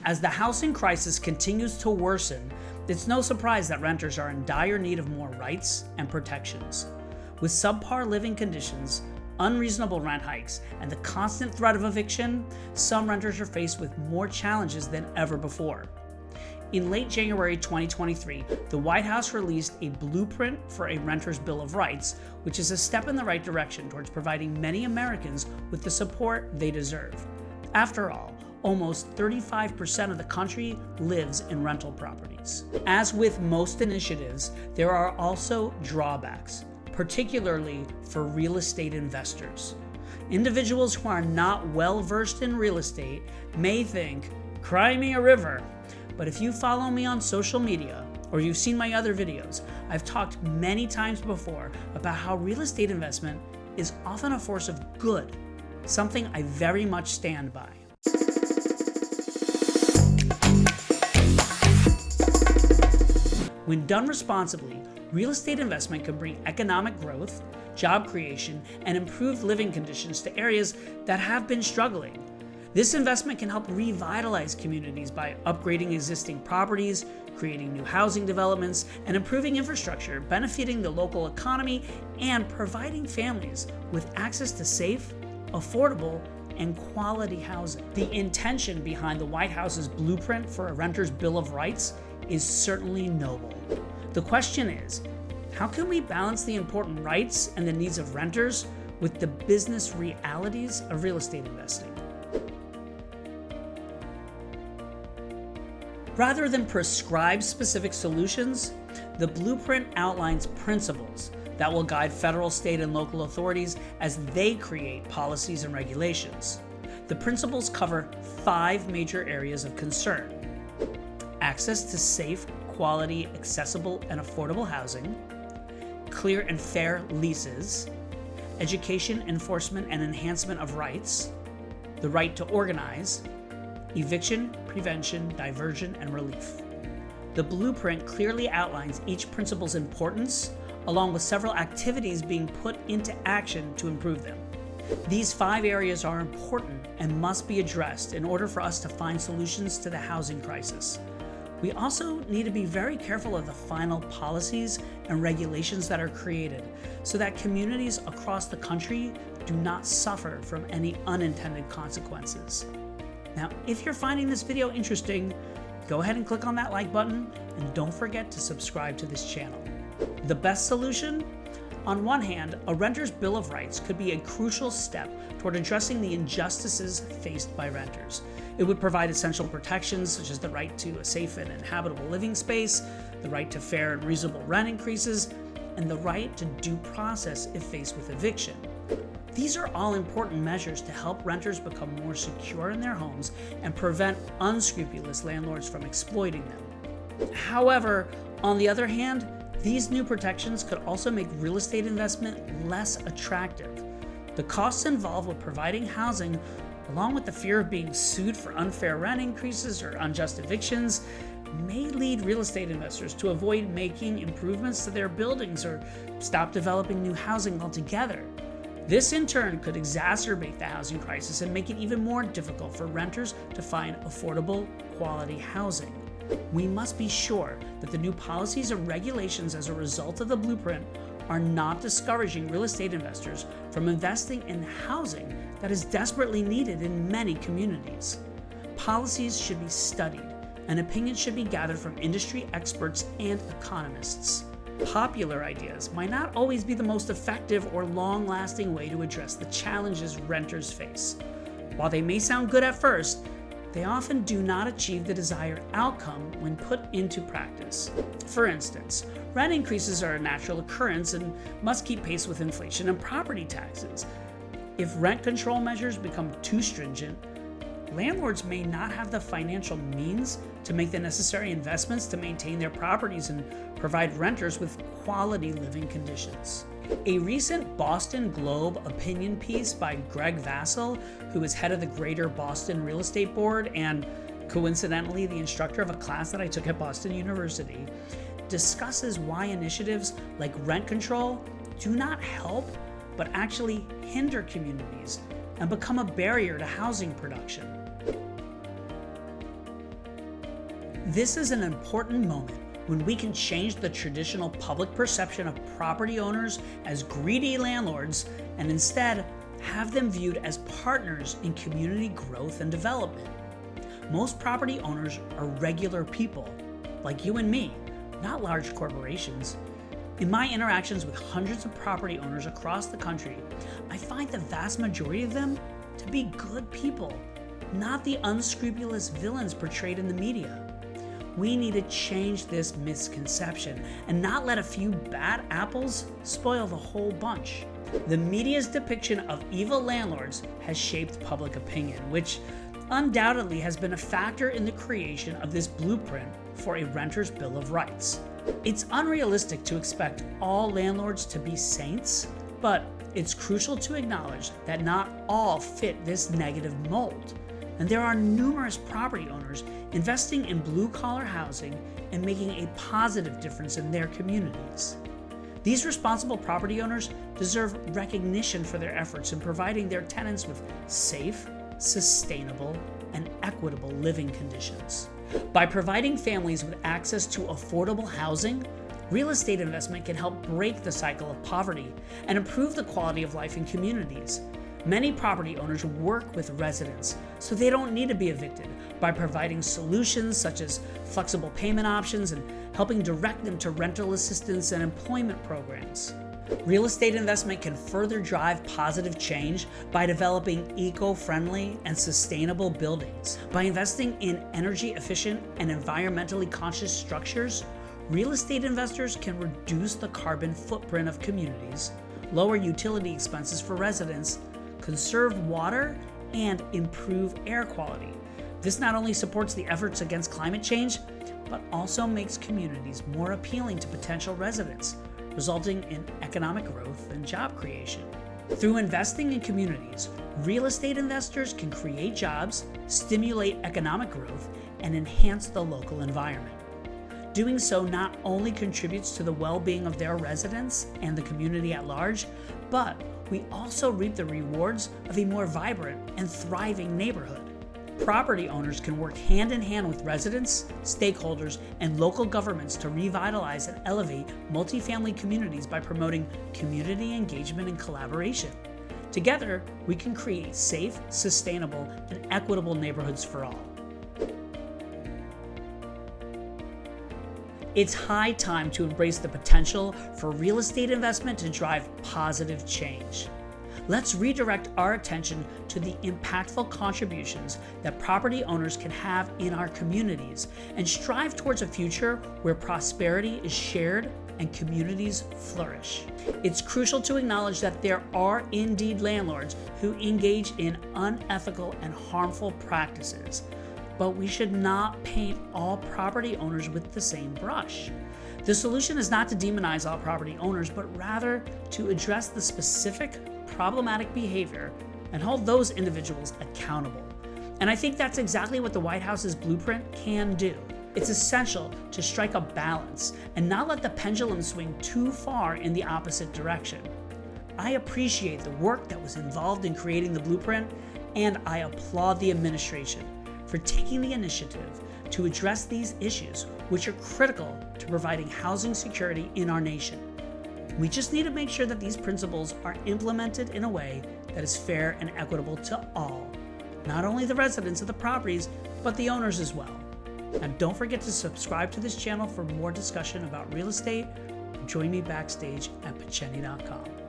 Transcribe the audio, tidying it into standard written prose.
As the housing crisis continues to worsen, it's no surprise that renters are in dire need of more rights and protections. With subpar living conditions, unreasonable rent hikes, and the constant threat of eviction, some renters are faced with more challenges than ever before. In late January 2023, the White House released a blueprint for a renter's Bill of Rights, which is a step in the right direction towards providing many Americans with the support they deserve. After all, almost 35% of the country lives in rental properties. As with most initiatives, there are also drawbacks, particularly for real estate investors. Individuals who are not well versed in real estate may think, "Cry me a river." But if you follow me on social media, or you've seen my other videos, I've talked many times before about how real estate investment is often a force of good, something I very much stand by. When done responsibly, real estate investment can bring economic growth, job creation, and improved living conditions to areas that have been struggling. This investment can help revitalize communities by upgrading existing properties, creating new housing developments, and improving infrastructure, benefiting the local economy and providing families with access to safe, affordable, and quality housing. The intention behind the White House's blueprint for a renter's Bill of Rights is certainly noble. The question is, how can we balance the important rights and the needs of renters with the business realities of real estate investing? Rather than prescribe specific solutions, the blueprint outlines principles that will guide federal, state, and local authorities as they create policies and regulations. The principles cover 5 major areas of concern: access to safe, quality, accessible, and affordable housing, clear and fair leases, education, enforcement, and enhancement of rights, the right to organize, eviction, prevention, diversion, and relief. The blueprint clearly outlines each principle's importance, along with several activities being put into action to improve them. These 5 areas are important and must be addressed in order for us to find solutions to the housing crisis. We also need to be very careful of the final policies and regulations that are created so that communities across the country do not suffer from any unintended consequences. Now, if you're finding this video interesting, go ahead and click on that like button and don't forget to subscribe to this channel. The best solution? On one hand, a renter's Bill of Rights could be a crucial step toward addressing the injustices faced by renters. It would provide essential protections such as the right to a safe and inhabitable living space, the right to fair and reasonable rent increases, and the right to due process if faced with eviction. These are all important measures to help renters become more secure in their homes and prevent unscrupulous landlords from exploiting them. However, on the other hand, these new protections could also make real estate investment less attractive. The costs involved with providing housing, along with the fear of being sued for unfair rent increases or unjust evictions, may lead real estate investors to avoid making improvements to their buildings or stop developing new housing altogether. This in turn could exacerbate the housing crisis and make it even more difficult for renters to find affordable, quality housing. We must be sure that the new policies and regulations as a result of the blueprint are not discouraging real estate investors from investing in housing that is desperately needed in many communities. Policies should be studied, and opinions should be gathered from industry experts and economists. Popular ideas might not always be the most effective or long-lasting way to address the challenges renters face. While they may sound good at first, they often do not achieve the desired outcome when put into practice. For instance, rent increases are a natural occurrence and must keep pace with inflation and property taxes. If rent control measures become too stringent, landlords may not have the financial means to make the necessary investments to maintain their properties and provide renters with quality living conditions. A recent Boston Globe opinion piece by Greg Vassell, who is head of the Greater Boston Real Estate Board and coincidentally the instructor of a class that I took at Boston University, discusses why initiatives like rent control do not help but actually hinder communities and become a barrier to housing production. This is an important moment when we can change the traditional public perception of property owners as greedy landlords and instead have them viewed as partners in community growth and development. Most property owners are regular people, like you and me, not large corporations. In my interactions with hundreds of property owners across the country, I find the vast majority of them to be good people, not the unscrupulous villains portrayed in the media. We need to change this misconception and not let a few bad apples spoil the whole bunch. The media's depiction of evil landlords has shaped public opinion, which undoubtedly has been a factor in the creation of this blueprint for a renter's bill of rights. It's unrealistic to expect all landlords to be saints, but it's crucial to acknowledge that not all fit this negative mold. And there are numerous property owners investing in blue-collar housing and making a positive difference in their communities. These responsible property owners deserve recognition for their efforts in providing their tenants with safe, sustainable, and equitable living conditions. By providing families with access to affordable housing, real estate investment can help break the cycle of poverty and improve the quality of life in communities. Many property owners work with residents, so they don't need to be evicted, by providing solutions such as flexible payment options and helping direct them to rental assistance and employment programs. Real estate investment can further drive positive change by developing eco-friendly and sustainable buildings. By investing in energy-efficient and environmentally conscious structures, real estate investors can reduce the carbon footprint of communities, lower utility expenses for residents, conserve water, and improve air quality. This not only supports the efforts against climate change, but also makes communities more appealing to potential residents, resulting in economic growth and job creation. Through investing in communities, real estate investors can create jobs, stimulate economic growth, and enhance the local environment. Doing so not only contributes to the well-being of their residents and the community at large, but we also reap the rewards of a more vibrant and thriving neighborhood. Property owners can work hand in hand with residents, stakeholders, and local governments to revitalize and elevate multifamily communities by promoting community engagement and collaboration. Together, we can create safe, sustainable, and equitable neighborhoods for all. It's high time to embrace the potential for real estate investment to drive positive change. Let's redirect our attention to the impactful contributions that property owners can have in our communities and strive towards a future where prosperity is shared and communities flourish. It's crucial to acknowledge that there are indeed landlords who engage in unethical and harmful practices, but we should not paint all property owners with the same brush. The solution is not to demonize all property owners, but rather to address the specific problematic behavior and hold those individuals accountable. And I think that's exactly what the White House's blueprint can do. It's essential to strike a balance and not let the pendulum swing too far in the opposite direction. I appreciate the work that was involved in creating the blueprint, and I applaud the administration for taking the initiative to address these issues, which are critical to providing housing security in our nation. We just need to make sure that these principles are implemented in a way that is fair and equitable to all, not only the residents of the properties, but the owners as well. And don't forget to subscribe to this channel for more discussion about real estate. Join me backstage at Picheny.com.